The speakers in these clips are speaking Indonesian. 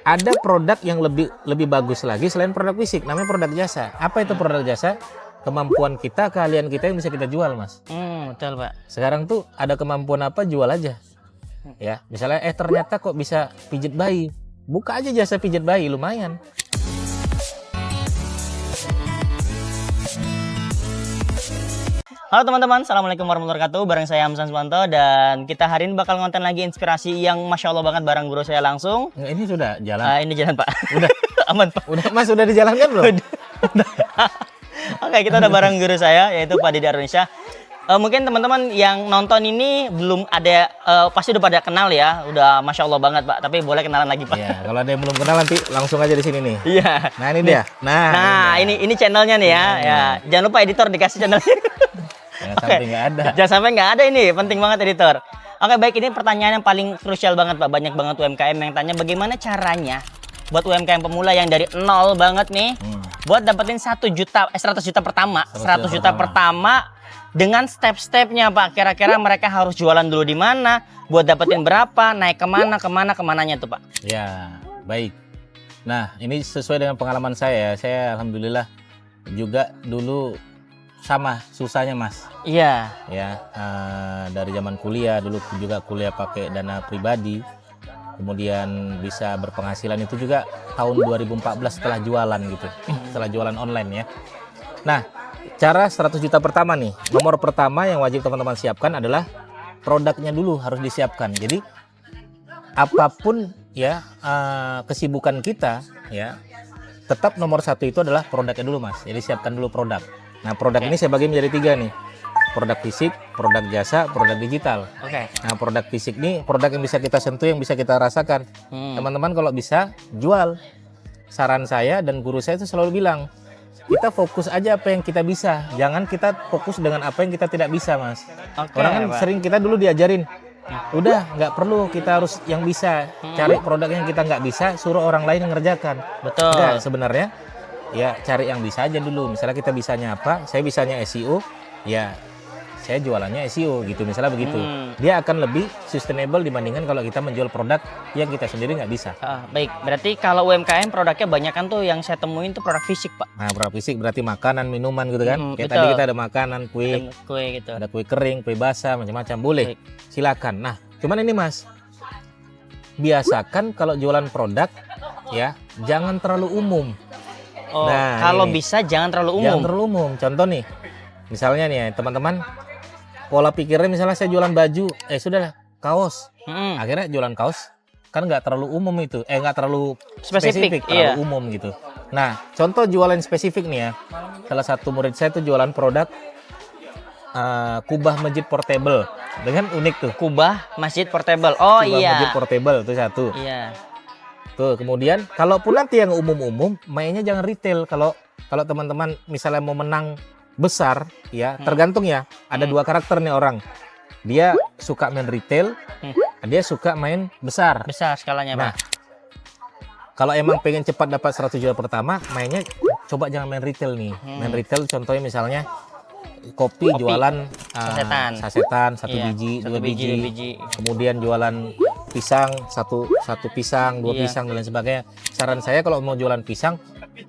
ada produk yang lebih bagus lagi selain produk fisik, namanya produk jasa. Apa itu produk jasa? Kemampuan kita, keahlian kita yang bisa kita jual, Mas. Betul, Pak. Sekarang tuh ada kemampuan apa, jual aja. Ya, misalnya ternyata kok bisa pijit bayi. Buka aja jasa pijit bayi, lumayan. Halo teman-teman, Assalamualaikum warahmatullahi wabarakatuh. Bareng saya Hamsan Suwanto dan kita hari ini bakal ngonten lagi inspirasi yang Masya Allah banget bareng guru saya langsung. Ini sudah jalan. Ini jalan, Pak. Udah Aman, Pak. Udah, Mas, udah dijalankan belum? Oke, kita udah bareng guru saya yaitu Pak Didi Arunsyah. Mungkin teman-teman yang nonton ini belum ada, pasti udah pada kenal ya. Udah Masya Allah banget, Pak. Tapi boleh kenalan lagi, Pak. Iya, kalau ada yang belum kenal nanti langsung aja di sini nih. Iya. Nah, ini dia. Nah, ini channelnya nih ya. Ya, jangan lupa editor dikasih channelnya. Jangan sampai nggak ada. Jangan sampai nggak ada ini, penting banget editor. Oke, baik, ini pertanyaan yang paling krusial banget, Pak. Banyak banget UMKM yang tanya bagaimana caranya buat UMKM pemula yang dari nol banget nih, buat dapetin 100 juta pertama, 100 juta pertama dengan step-stepnya, Pak. Kira-kira mereka harus jualan dulu di mana, buat dapetin berapa, naik kemananya tuh, Pak? Ya, baik. Nah, ini sesuai dengan pengalaman saya. Saya alhamdulillah juga dulu sama susahnya, Mas. Iya. Ya, dari zaman kuliah dulu juga kuliah pakai dana pribadi. Kemudian bisa berpenghasilan itu juga tahun 2014 setelah jualan gitu. Setelah jualan online ya. Nah, cara 100 juta pertama nih. Nomor pertama yang wajib teman-teman siapkan adalah produknya dulu harus disiapkan. Jadi apapun ya kesibukan kita ya, tetap nomor satu itu adalah produknya dulu, Mas. Jadi siapkan dulu produk. Nah, produk ini saya bagi menjadi 3 nih. Produk fisik, produk jasa, produk digital. Oke. Nah, produk fisik nih produk yang bisa kita sentuh, yang bisa kita rasakan. Teman-teman kalau bisa jual. Saran saya dan guru saya itu selalu bilang, kita fokus aja apa yang kita bisa. Jangan kita fokus dengan apa yang kita tidak bisa, Mas. Oke, Orang kan Pak. sering kita dulu diajarin, udah nggak perlu kita harus yang bisa. Cari produk yang kita nggak bisa, suruh orang lain yang ngerjakan. Betul. Enggak, sebenarnya ya cari yang bisa aja dulu. Misalnya kita bisanya apa, saya bisanya SEO, ya saya jualannya SEO gitu, misalnya begitu. Dia akan lebih sustainable dibandingkan kalau kita menjual produk yang kita sendiri nggak bisa. Baik, berarti kalau UMKM produknya banyak kan tuh yang saya temuin tuh produk fisik, Pak. Nah, produk fisik berarti makanan, minuman gitu kan. Kayak betul. tadi kita ada makanan, kue, Dan kue gitu. ada kue kering, kue basah, macam-macam. Boleh, Baik. silakan. Nah, cuman ini, Mas, biasakan kalau jualan produk ya jangan terlalu umum. Oh, Nah, kalau ini. bisa jangan terlalu umum. Jangan terlalu umum. Contoh nih, misalnya nih ya, teman-teman, pola pikirnya misalnya saya jualan baju, sudahlah kaos. Akhirnya jualan kaos kan nggak terlalu umum itu, nggak terlalu spesifik, terlalu iya. umum gitu. Nah, contoh jualan spesifik nih ya. Salah satu murid saya tuh jualan produk kubah masjid portable dengan unik tuh. Kubah masjid portable. Oh Kubah iya. masjid portable itu satu. Iya. Tuh, kemudian kalaupun nanti yang umum-umum, mainnya jangan retail. Kalau teman-teman misalnya mau menang besar, ya tergantung ya. Ada 2 karakter nih orang. Dia suka main retail, dia suka main besar. Besar skalanya, Nah, Pak. kalau emang pengen cepat dapat 100 juta pertama, mainnya coba jangan main retail nih. Main retail contohnya misalnya kopi. Jualan sasetan 1 Iya, biji, 2 1 biji, 2 biji. biji. Kemudian jualan pisang, satu pisang, 2 Iya. pisang dan lain sebagainya. Saran saya kalau mau jualan pisang,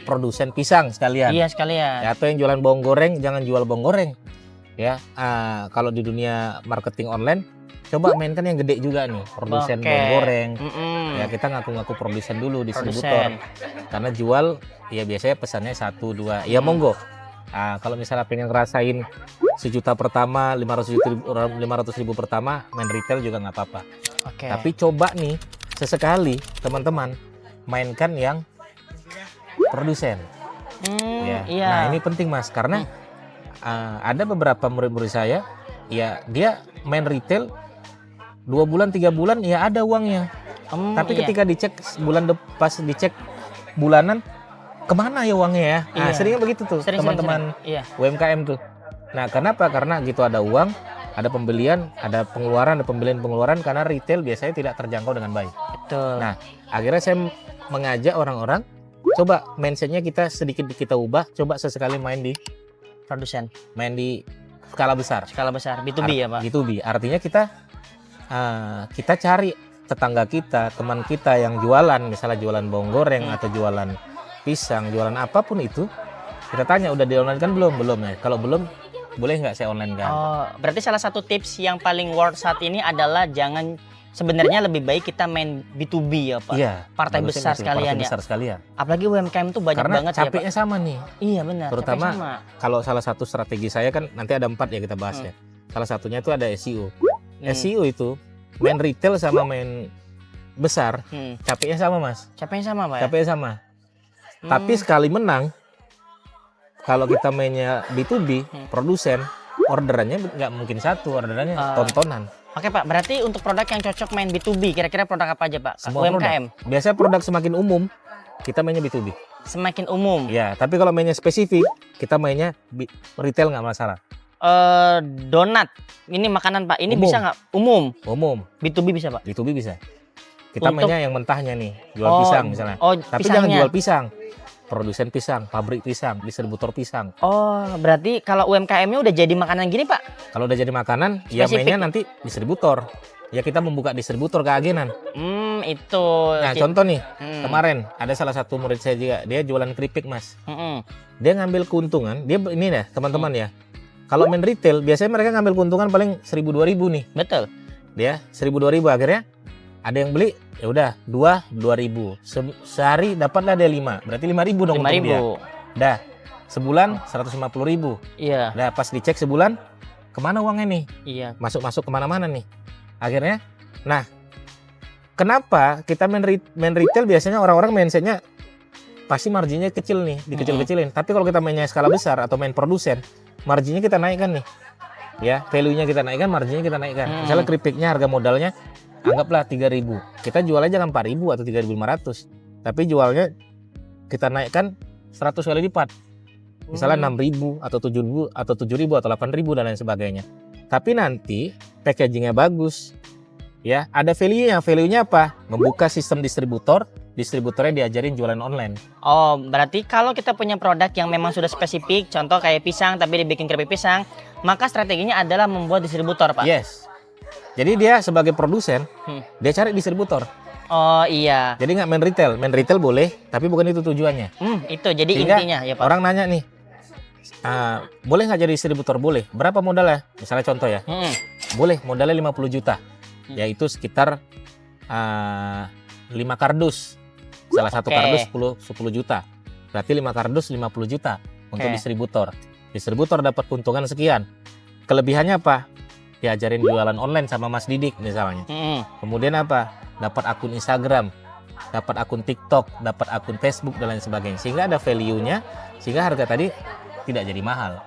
produsen pisang sekalian. Iya, sekalian. Ya, atau yang jualan bawang goreng, jangan jual bawang goreng. Ya, kalau di dunia marketing online, coba mainkan yang gede juga nih, produsen Oke. bawang goreng. Mm-mm. Ya, kita ngaku-ngaku produsen dulu, distributor. Karena jual, ya biasanya pesannya 1, 2. Ya monggo. Kalau misalnya pengen ngerasain 1 juta pertama, 500 ribu pertama, main retail juga nggak apa-apa. Oke. Tapi coba nih, sesekali teman-teman mainkan yang produsen. Ya. Iya. Nah, ini penting, Mas, karena ada beberapa murid-murid saya, ya dia main retail 2 bulan, 3 bulan, ya ada uangnya. Tapi iya. ketika dicek pas dicek bulanan, kemana ya uangnya ya? Nah, Iya. seringnya begitu tuh teman-teman Iya. UMKM tuh. Nah, kenapa? Karena gitu ada uang, ada pembelian, ada pengeluaran, ada pembelian-pengeluaran, karena retail biasanya tidak terjangkau dengan baik. Betul. Nah, akhirnya saya mengajak orang-orang, coba mindsetnya kita sedikit kita ubah, coba sesekali main di skala besar. Skala besar B2B ya, Pak. B2B. Artinya kita cari tetangga kita, teman kita yang jualan, misalnya jualan bawang goreng atau jualan pisang, jualan apapun itu, kita tanya udah di online kan belum ya. Kalau belum, boleh nggak saya online kan? Oh, berarti salah satu tips yang paling worth saat ini adalah sebenarnya lebih baik kita main B2B ya Pak. Iya. Partai bagusnya besar itu, sekalian partai ya. besar sekalian. Apalagi UMKM tuh banyak Karena banget ya Pak. capeknya sama nih. Iya benar. Terutama capeknya sama. kalau salah satu strategi saya kan nanti ada 4 ya kita bahas ya. Salah satunya itu ada SEO. SEO itu main retail sama main besar, capeknya sama Mas. Capeknya sama Pak ya. Capeknya sama. Tapi sekali menang, kalau kita mainnya B2B, produsen, orderannya nggak mungkin satu, orderannya tontonan. Oke Pak, berarti untuk produk yang cocok main B2B, kira-kira produk apa aja Pak? Semua UMKM? produk. Biasanya produk semakin umum, kita mainnya B2B. Semakin umum? Ya, tapi kalau mainnya spesifik, kita mainnya retail nggak masalah. Donat, ini makanan Pak, ini Umum. bisa nggak? Umum? Umum, B2B bisa Pak? B2B bisa. Kita Untuk- mainnya yang mentahnya nih, jual pisang misalnya. Oh, Tapi pisangnya. jangan jual pisang. Produsen pisang, pabrik pisang, distributor pisang. Oh, berarti kalau UMKM-nya udah jadi makanan gini Pak? Kalau udah jadi makanan, ya Spesifik. mainnya nanti distributor. Ya kita membuka distributor ke agenan. Itu. Nah, contoh nih, Hmm. kemarin ada salah satu murid saya juga, dia jualan keripik Mas. Mm-mm. Dia ngambil keuntungan, dia ini ya teman-teman ya. Kalau main retail, biasanya mereka ngambil keuntungan paling 1.000-2.000 nih. Betul. Dia 1.000-2.000 akhirnya ada yang beli, ya udah 2.000. Sehari dapatlah dia 5. Berarti 5.000 dong untung dia. 5.000. Dah. Sebulan 150.000. Iya. Dah pas dicek sebulan kemana uangnya nih? Iya. Masuk kemana-mana nih. Akhirnya, nah kenapa kita main retail biasanya orang-orang mindsetnya pasti marginnya kecil nih, dikecil-kecilin. Tapi kalau kita mainnya skala besar atau main produsen, marginnya kita naikkan nih. Ya, value-nya kita naikkan, marginnya kita naikkan. Misalnya keripiknya harga modalnya anggaplah 3.000. Kita jual aja kan 4.000 atau 3.500. Tapi jualnya kita naikkan 100 kali lipat. Misalnya 6.000 atau 7.000 atau 7.000 atau 8.000 dan lain sebagainya. Tapi nanti packagingnya bagus. Ya, ada value-nya. Value-nya apa? Membuka sistem distributor, distributornya diajarin jualan online. Oh, berarti kalau kita punya produk yang memang sudah spesifik, contoh kayak pisang tapi dibikin keripik pisang, maka strateginya adalah membuat distributor, Pak. Yes. Jadi dia sebagai produsen, dia cari distributor. Oh iya. Jadi nggak main retail boleh, tapi bukan itu tujuannya. Itu jadi Sehingga intinya ya Pak. Orang nanya nih, boleh nggak jadi distributor? Boleh. Berapa modalnya? Misalnya contoh ya, boleh modalnya 50 juta, yaitu sekitar 5 kardus. Salah satu kardus 10 juta. Berarti 5 kardus 50 juta untuk distributor. Distributor dapat keuntungan sekian. Kelebihannya apa? Diajarin jualan online sama Mas Didik misalnya. Kemudian apa? Dapat akun Instagram, dapat akun TikTok, dapat akun Facebook dan lain sebagainya. Sehingga ada value-nya, sehingga harga tadi tidak jadi mahal.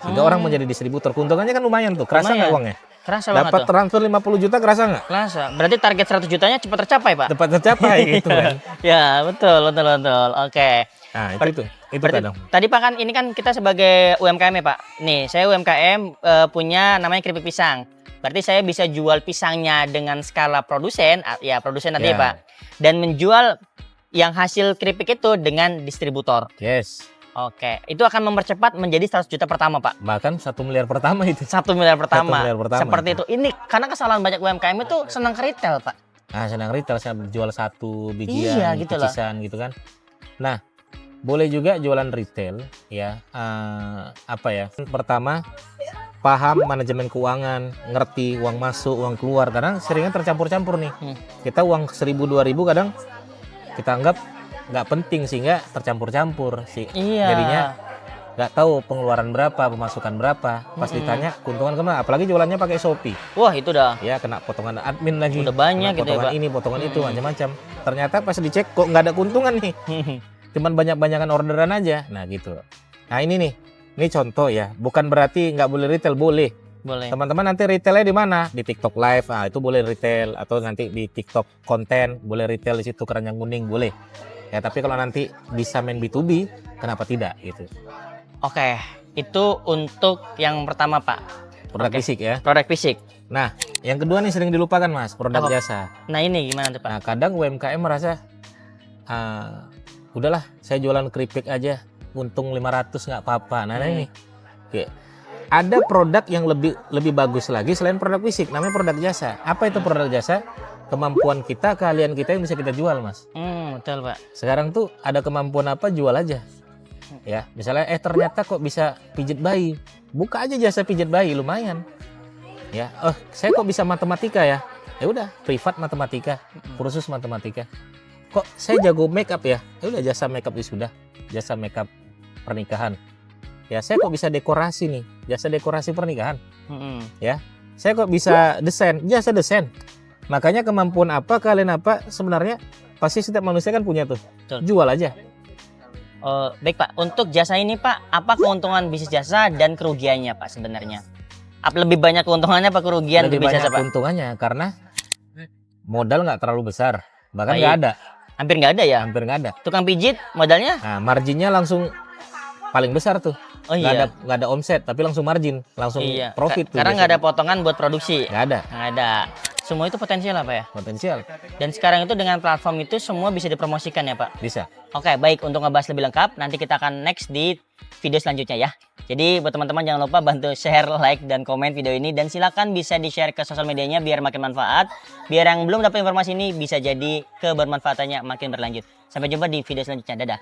Sehingga orang menjadi distributor. Keuntungannya kan lumayan tuh. Kerasa nggak uangnya? Kerasa banget Dapat tuh. transfer 50 juta kerasa nggak? Kerasa. Berarti target 100 jutanya cepat tercapai, Pak. Tepat tercapai gitu kan. Ya, betul. Oke. Nah, itu Berarti kadang. tadi Pak kan ini kan kita sebagai UMKM ya Pak. Nih saya UMKM punya namanya keripik pisang. Berarti saya bisa jual pisangnya dengan skala produsen, ya produsen nanti ya Pak. Dan menjual yang hasil keripik itu dengan distributor. Yes. Oke, itu akan mempercepat menjadi 100 juta pertama Pak. Bahkan 1 miliar pertama itu. 1 miliar pertama. 1 miliar pertama. Seperti itu. Ini karena kesalahan banyak UMKM itu senang ke retail Pak. Nah, senang retail saya jual 1 bijian, Iya, gitu loh. picisan gitu kan. Nah, boleh juga jualan retail ya. Apa ya? Pertama, paham manajemen keuangan, ngerti uang masuk, uang keluar. Kadang seringnya tercampur-campur nih. Kita uang 1.000-2.000 kadang kita anggap nggak penting sehingga tercampur-campur sih. Iya. Jadinya nggak tahu pengeluaran berapa, pemasukan berapa. Pas ditanya keuntungan kemana? Apalagi jualannya pakai Shopee. Wah, itu dah. Ya kena potongan admin lagi. Udah banyak kena gitu ya, potongan Pak. ini, potongan itu, macam-macam. Ternyata pas dicek kok nggak ada keuntungan nih. Cuman banyak-banyakan orderan aja. Nah gitu. Nah ini nih, ini contoh ya. Bukan berarti nggak boleh retail, boleh. Boleh. Teman-teman nanti retailnya di mana? Di TikTok Live, itu boleh retail. Atau nanti di TikTok konten, boleh retail di situ keranjang kuning, boleh. Ya tapi kalau nanti bisa main B2B, kenapa tidak gitu? Oke, itu untuk yang pertama Pak. Produk fisik ya. Produk fisik. Nah, yang kedua nih sering dilupakan Mas, produk Apa? jasa. Nah ini gimana tuh Pak? Nah kadang UMKM merasa udahlah saya jualan keripik aja untung 500 nggak apa-apa. Nah ini oke. Ada produk yang lebih bagus lagi selain produk fisik, namanya produk jasa. Apa itu produk jasa? kemampuan kita, keahlian kita yang bisa kita jual, Mas. Betul Pak. Sekarang tuh ada kemampuan apa jual aja. Ya, misalnya ternyata kok bisa pijit bayi. Buka aja jasa pijit bayi, lumayan. Ya, saya kok bisa matematika ya. Ya udah, privat matematika, kursus matematika. Kok saya jago makeup ya? Ya udah, jasa makeup sudah, jasa makeup pernikahan. Ya, saya kok bisa dekorasi nih, jasa dekorasi pernikahan. Ya, saya kok bisa desain, jasa desain. Makanya kemampuan apa, kalian apa, sebenarnya pasti setiap manusia kan punya tuh. Betul. Jual aja. Baik Pak, untuk jasa ini Pak, apa keuntungan bisnis jasa dan kerugiannya Pak sebenarnya? Apa lebih banyak keuntungannya apa kerugian Lebih untuk bisnis banyak jasa Pak? keuntungannya karena modal nggak terlalu besar, bahkan Baik. nggak ada, Hampir nggak ada ya? hampir nggak ada. Tukang pijit modalnya? Nah, marginnya langsung paling besar tuh. Oh iya. Nggak ada omset, tapi langsung margin, langsung Iya. profit tuh. Karena nggak ada potongan buat produksi. Nggak ada Nggak ada. Semua itu potensial apa ya? potensial. Dan sekarang itu dengan platform itu semua bisa dipromosikan ya Pak? Bisa. Oke, baik. Untuk ngebahas lebih lengkap, nanti kita akan next di video selanjutnya ya. Jadi buat teman-teman jangan lupa bantu share, like, dan komen video ini. Dan silakan bisa di-share ke sosial medianya biar makin manfaat. Biar yang belum dapat informasi ini bisa jadi kebermanfaatannya makin berlanjut. Sampai jumpa di video selanjutnya. Dadah.